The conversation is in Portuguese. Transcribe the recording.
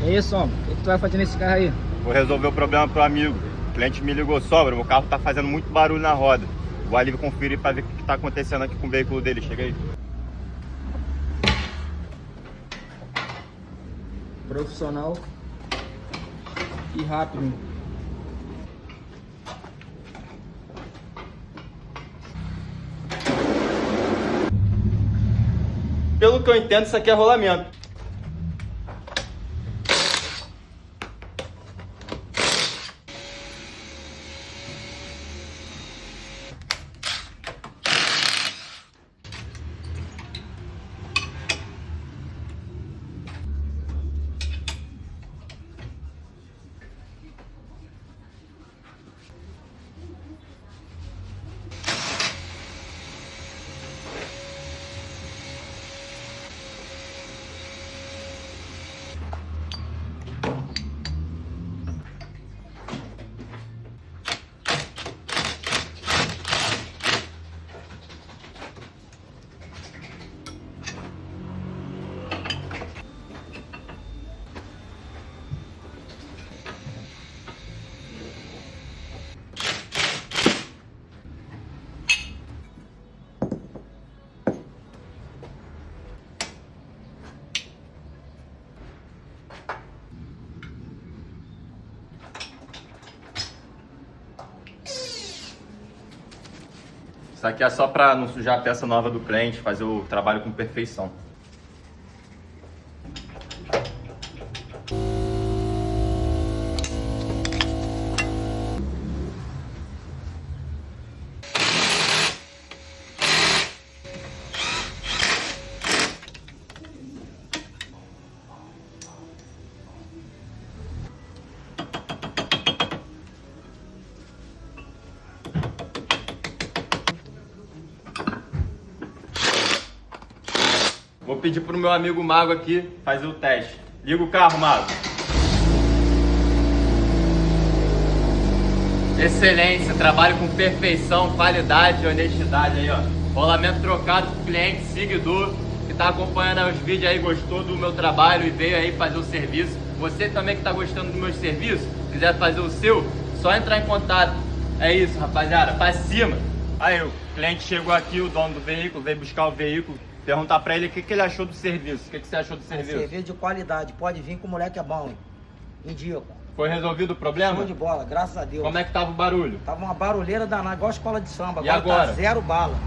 É isso, homem. O que tu vai fazer nesse carro aí? Vou resolver o problema pro amigo. O cliente me ligou, sobra, meu carro tá fazendo muito barulho na roda. Vou ali conferir pra ver o que tá acontecendo aqui com o veículo dele. Chega aí. Profissional e rápido. Pelo que eu entendo, isso aqui é rolamento. Isso aqui é só pra não sujar a peça nova do cliente, fazer o trabalho com perfeição. Vou pedir pro meu amigo Mago aqui fazer o teste. Liga o carro, Mago. Excelência, trabalho com perfeição, qualidade e honestidade aí, ó. Rolamento trocado pro cliente seguidor que tá acompanhando os vídeos aí, gostou do meu trabalho e veio aí fazer o serviço. Você também que tá gostando dos meus serviços, quiser fazer o seu, só entrar em contato. É isso, rapaziada, pra cima. Aí, o cliente chegou aqui, o dono do veículo, veio buscar o veículo. Perguntar pra ele o que ele achou do serviço. O que você achou do serviço? Serviço de qualidade, pode vir que o moleque é bom, hein? Indico. Foi resolvido o problema? Show de bola, graças a Deus. Como é que tava o barulho? Tava uma barulheira danada, igual a escola de samba. E agora? Tá zero bala.